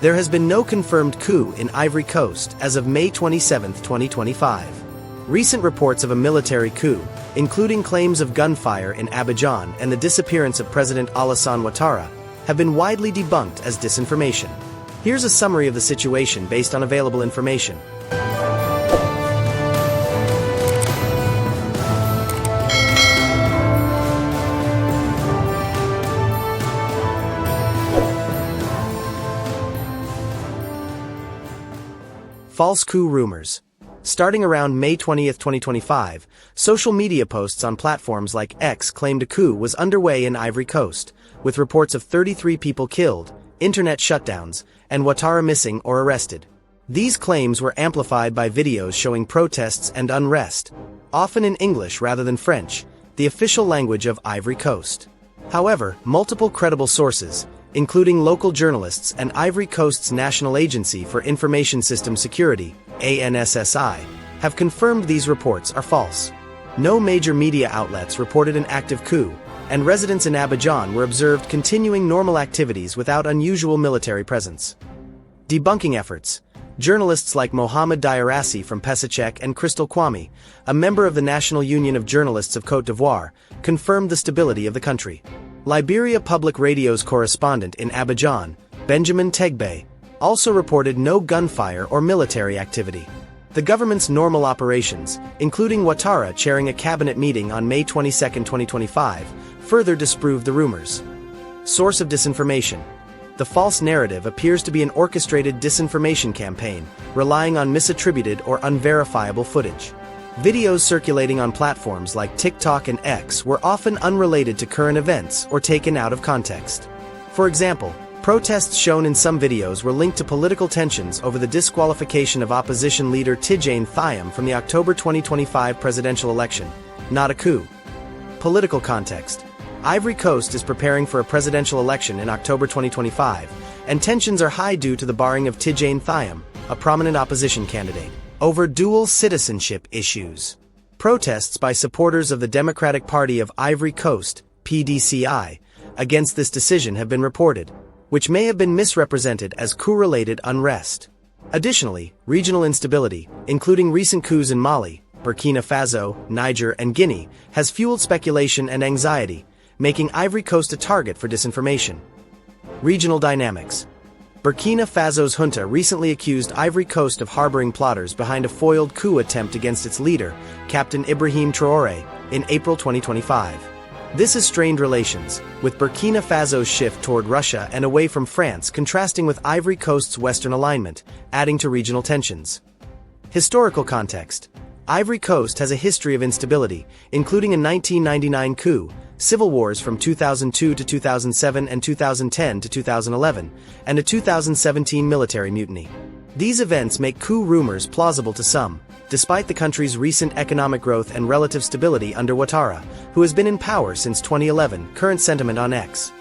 There has been no confirmed coup in Ivory Coast as of May 27, 2025. Recent reports of a military coup, including claims of gunfire in Abidjan and the disappearance of President Alassane Ouattara, have been widely debunked as disinformation. Here's a summary of the situation based on available information. False coup rumors. Starting around May 20, 2025, social media posts on platforms like X claimed a coup was underway in Ivory Coast, with reports of 33 people killed, internet shutdowns, and Ouattara missing or arrested. These claims were amplified by videos showing protests and unrest, often in English rather than French, the official language of Ivory Coast. However, multiple credible sources, including local journalists and Ivory Coast's National Agency for Information System Security, ANSSI, have confirmed these reports are false. No major media outlets reported an active coup, and residents in Abidjan were observed continuing normal activities without unusual military presence. Debunking efforts. Journalists like Mohamed Diarassi from Pesachek and Crystal Kwame, a member of the National Union of Journalists of Côte d'Ivoire, confirmed the stability of the country. Liberia Public Radio's correspondent in Abidjan, Benjamin Tegbe, also reported no gunfire or military activity. The government's normal operations, including Ouattara chairing a cabinet meeting on May 22, 2025, further disproved the rumors. Source of disinformation. The false narrative appears to be an orchestrated disinformation campaign, relying on misattributed or unverifiable footage. Videos circulating on platforms like TikTok and X were often unrelated to current events or taken out of context. For example, protests shown in some videos were linked to political tensions over the disqualification of opposition leader Tidjane Thiam from the October 2025 presidential election, not a coup. Political context. Ivory Coast is preparing for a presidential election in October 2025, and tensions are high due to the barring of Tidjane Thiam, a prominent opposition candidate, over dual citizenship issues. Protests by supporters of the Democratic Party of Ivory Coast, PDCI, against this decision have been reported, which may have been misrepresented as coup-related unrest. Additionally, regional instability, including recent coups in Mali, Burkina Faso, Niger, and Guinea, has fueled speculation and anxiety, making Ivory Coast a target for disinformation. Regional dynamics. Burkina Faso's junta recently accused Ivory Coast of harboring plotters behind a foiled coup attempt against its leader, Captain Ibrahim Traoré, in April 2025. This has strained relations, with Burkina Faso's shift toward Russia and away from France contrasting with Ivory Coast's Western alignment, adding to regional tensions. Historical context. Ivory Coast has a history of instability, including a 1999 coup, civil wars from 2002 to 2007 and 2010 to 2011, and a 2017 military mutiny. These events make coup rumors plausible to some, despite the country's recent economic growth and relative stability under Ouattara, who has been in power since 2011. Current sentiment on X.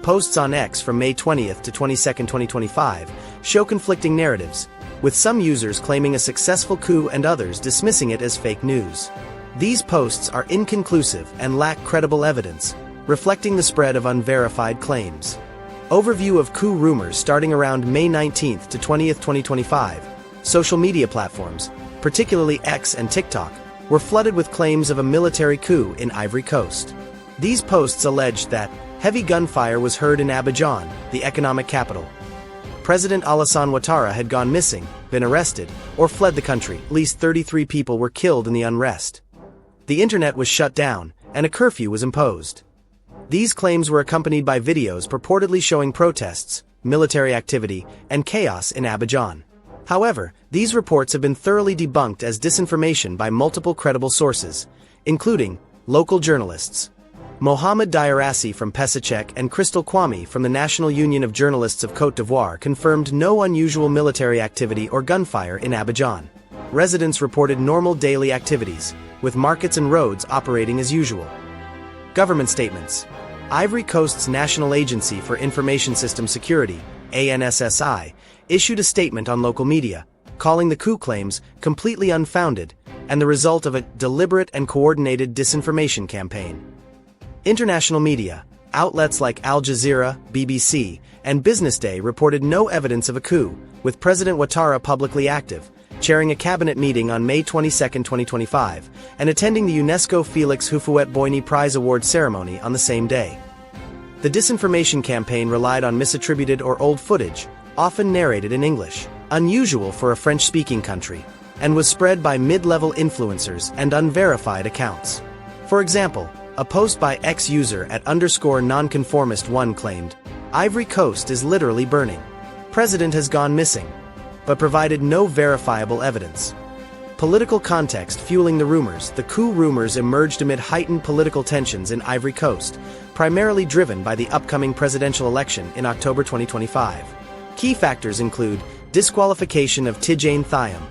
Posts on X from May 20 to 22, 2025, show conflicting narratives, with some users claiming a successful coup and others dismissing it as fake news. These posts are inconclusive and lack credible evidence, reflecting the spread of unverified claims. Overview of coup rumors starting around May 19 to 20, 2025. Social media platforms, particularly X and TikTok, were flooded with claims of a military coup in Ivory Coast. These posts alleged that heavy gunfire was heard in Abidjan, the economic capital. President Alassane Ouattara had gone missing, been arrested, or fled the country. At least 33 people were killed in the unrest. The internet was shut down, and a curfew was imposed. These claims were accompanied by videos purportedly showing protests, military activity, and chaos in Abidjan. However, these reports have been thoroughly debunked as disinformation by multiple credible sources, including local journalists. Mohamed Diarassi from Pesachek and Crystal Kwame from the National Union of Journalists of Côte d'Ivoire confirmed no unusual military activity or gunfire in Abidjan. Residents reported normal daily activities, with markets and roads operating as usual. Government statements. Ivory Coast's National Agency for Information System Security, ANSSI, issued a statement on local media, calling the coup claims completely unfounded and the result of a deliberate and coordinated disinformation campaign. International media. Outlets like Al Jazeera, BBC, and Business Day reported no evidence of a coup, with President Ouattara publicly active, chairing a cabinet meeting on May 22, 2025, and attending the UNESCO Félix Houphouët-Boigny Prize Award ceremony on the same day. The disinformation campaign relied on misattributed or old footage, often narrated in English, unusual for a French-speaking country, and was spread by mid-level influencers and unverified accounts. For example, a post by ex-user @_nonconformist1 claimed, "Ivory Coast is literally burning. President has gone missing," but provided no verifiable evidence. Political context fueling the rumors. The coup rumors emerged amid heightened political tensions in Ivory Coast, primarily driven by the upcoming presidential election in October 2025. Key factors include disqualification of Tidjane Thiam.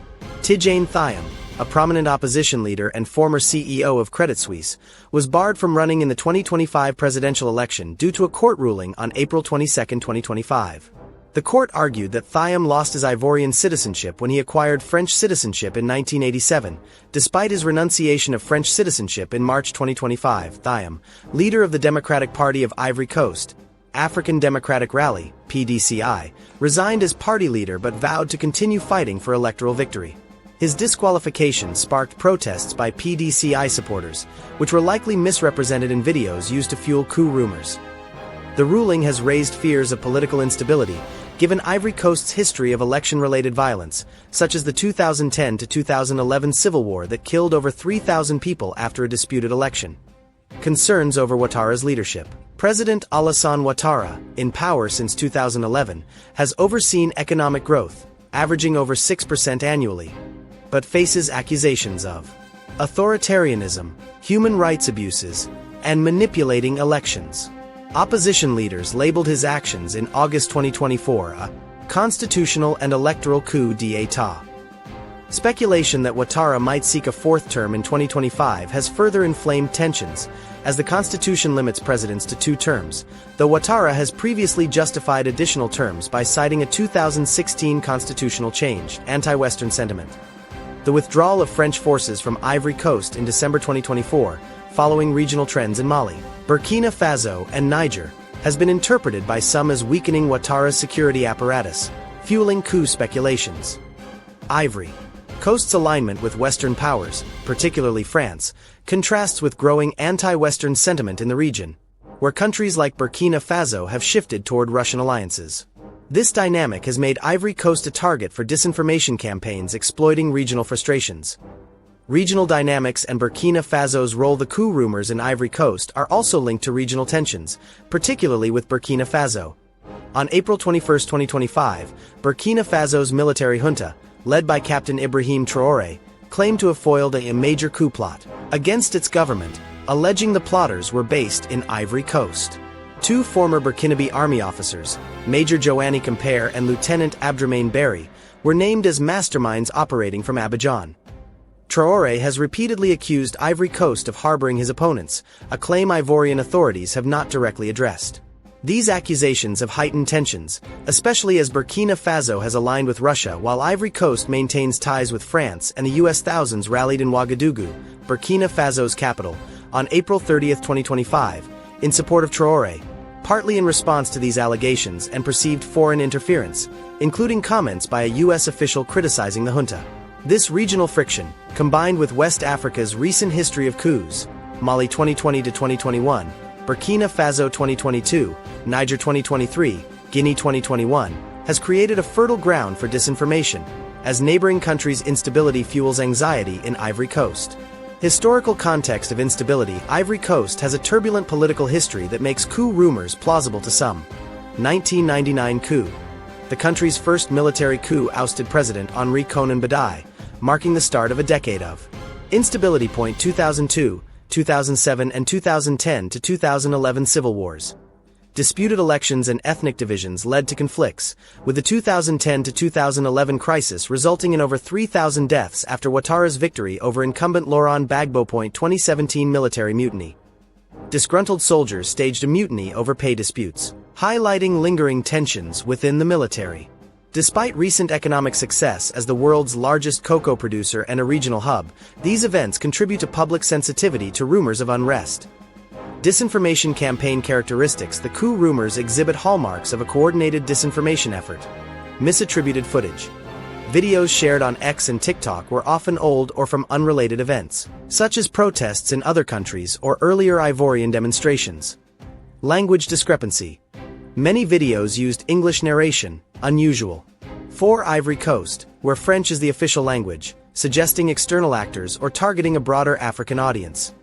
Tidjane Thiam, a prominent opposition leader and former CEO of Credit Suisse, was barred from running in the 2025 presidential election due to a court ruling on April 22, 2025. The court argued that Thiam lost his Ivorian citizenship when he acquired French citizenship in 1987, despite his renunciation of French citizenship in March 2025. Thiam, leader of the Democratic Party of Ivory Coast, African Democratic Rally, PDCI, resigned as party leader but vowed to continue fighting for electoral victory. His disqualification sparked protests by PDCI supporters, which were likely misrepresented in videos used to fuel coup rumors. The ruling has raised fears of political instability, given Ivory Coast's history of election-related violence, such as the 2010 to 2011 civil war that killed over 3,000 people after a disputed election. Concerns over Ouattara's leadership. President Alassane Ouattara, in power since 2011, has overseen economic growth, averaging over 6% annually, but faces accusations of authoritarianism, human rights abuses, and manipulating elections. Opposition leaders labeled his actions in August 2024 a constitutional and electoral coup d'état. Speculation that Ouattara might seek a fourth term in 2025 has further inflamed tensions, as the constitution limits presidents to 2 terms, though Ouattara has previously justified additional terms by citing a 2016 constitutional change, anti-Western sentiment. The withdrawal of French forces from Ivory Coast in December 2024, following regional trends in Mali, Burkina Faso, and Niger, has been interpreted by some as weakening Ouattara's security apparatus, fueling coup speculations. Ivory Coast's alignment with Western powers, particularly France, contrasts with growing anti-Western sentiment in the region, where countries like Burkina Faso have shifted toward Russian alliances. This dynamic has made Ivory Coast a target for disinformation campaigns exploiting regional frustrations. Regional dynamics and Burkina Faso's role. The coup rumors in Ivory Coast are also linked to regional tensions, particularly with Burkina Faso. On April 21, 2025, Burkina Faso's military junta, led by Captain Ibrahim Traoré, claimed to have foiled a major coup plot against its government, alleging the plotters were based in Ivory Coast. 2 former Burkinabe army officers, Major Joanny Compere and Lieutenant Abdramain Berry, were named as masterminds operating from Abidjan. Traoré has repeatedly accused Ivory Coast of harboring his opponents, a claim Ivorian authorities have not directly addressed. These accusations have heightened tensions, especially as Burkina Faso has aligned with Russia while Ivory Coast maintains ties with France and the U.S. Thousands rallied in Ouagadougou, Burkina Faso's capital, on April 30, 2025, in support of Traoré, partly in response to these allegations and perceived foreign interference, including comments by a U.S. official criticizing the junta. This regional friction, combined with West Africa's recent history of coups, Mali 2020 to 2021, Burkina Faso 2022, Niger 2023, Guinea 2021, has created a fertile ground for disinformation, as neighboring countries' instability fuels anxiety in Ivory Coast. Historical context of instability. Ivory Coast has a turbulent political history that makes coup rumors plausible to some. 1999 coup. The country's first military coup ousted President Henri Konan Bedai, marking the start of a decade of instability. 2002, 2007 and 2010 to 2011 civil wars. Disputed elections and ethnic divisions led to conflicts, with the 2010 to 2011 crisis resulting in over 3,000 deaths after Ouattara's victory over incumbent Laurent Gbagbo. 2017 military mutiny. Disgruntled soldiers staged a mutiny over pay disputes, highlighting lingering tensions within the military. Despite recent economic success as the world's largest cocoa producer and a regional hub, these events contribute to public sensitivity to rumors of unrest. Disinformation campaign characteristics. The coup rumors exhibit hallmarks of a coordinated disinformation effort. Misattributed footage. Videos shared on X and TikTok were often old or from unrelated events, such as protests in other countries or earlier Ivorian demonstrations. Language discrepancy. Many videos used English narration, unusual. For Ivory Coast, where French is the official language, suggesting external actors or targeting a broader African audience.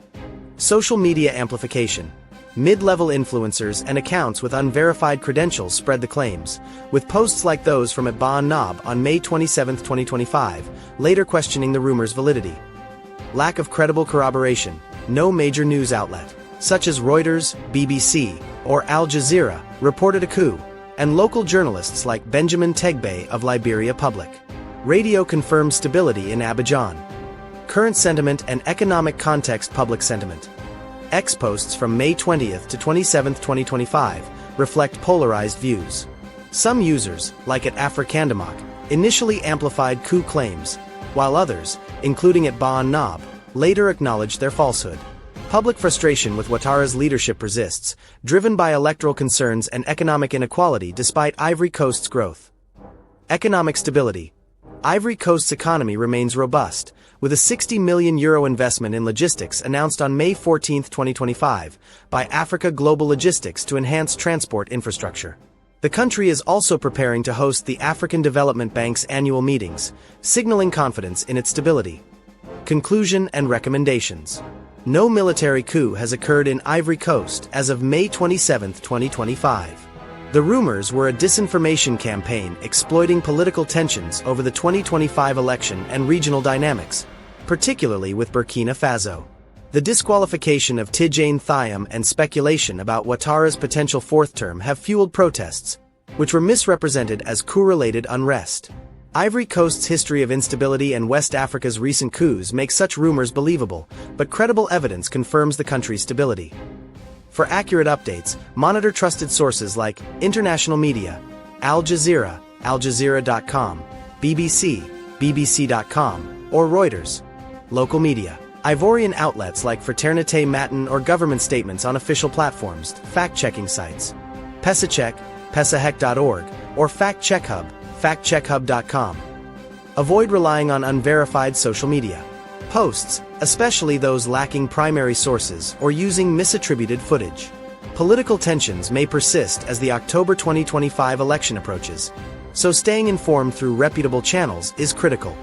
Social media amplification. Mid-level influencers and accounts with unverified credentials spread the claims, with posts like those from Eba Nob on May 27, 2025, later questioning the rumor's validity. Lack of credible corroboration. No major news outlet, such as Reuters, BBC, or Al Jazeera, reported a coup, and local journalists like Benjamin Tegbe of Liberia Public Radio confirmed stability in Abidjan. Current sentiment and economic context. Public sentiment. X posts from May 20th to 27th, 2025, reflect polarized views. Some users, like at Afrikandamak, initially amplified coup claims, while others, including at Eba Nob, later acknowledged their falsehood. Public frustration with Ouattara's leadership persists, driven by electoral concerns and economic inequality despite Ivory Coast's growth. Economic stability. Ivory Coast's economy remains robust, with a €60 million investment in logistics announced on May 14, 2025, by Africa Global Logistics to enhance transport infrastructure. The country is also preparing to host the African Development Bank's annual meetings, signaling confidence in its stability. Conclusion and recommendations. No military coup has occurred in Ivory Coast as of May 27, 2025. The rumors were a disinformation campaign exploiting political tensions over the 2025 election and regional dynamics, particularly with Burkina Faso. The disqualification of Tidjane Thiam and speculation about Ouattara's potential fourth term have fueled protests, which were misrepresented as coup-related unrest. Ivory Coast's history of instability and West Africa's recent coups make such rumors believable, but credible evidence confirms the country's stability. For accurate updates, monitor trusted sources like international media, Al Jazeera, aljazeera.com, BBC, bbc.com, or Reuters. Local media. Ivorian outlets like Fraternité Matin or government statements on official platforms, fact-checking sites. Pesacheck, pesahec.org, or Fact Check Hub, factcheckhub.com. Avoid relying on unverified social media posts, especially those lacking primary sources or using misattributed footage. Political tensions may persist as the October 2025 election approaches, so staying informed through reputable channels is critical.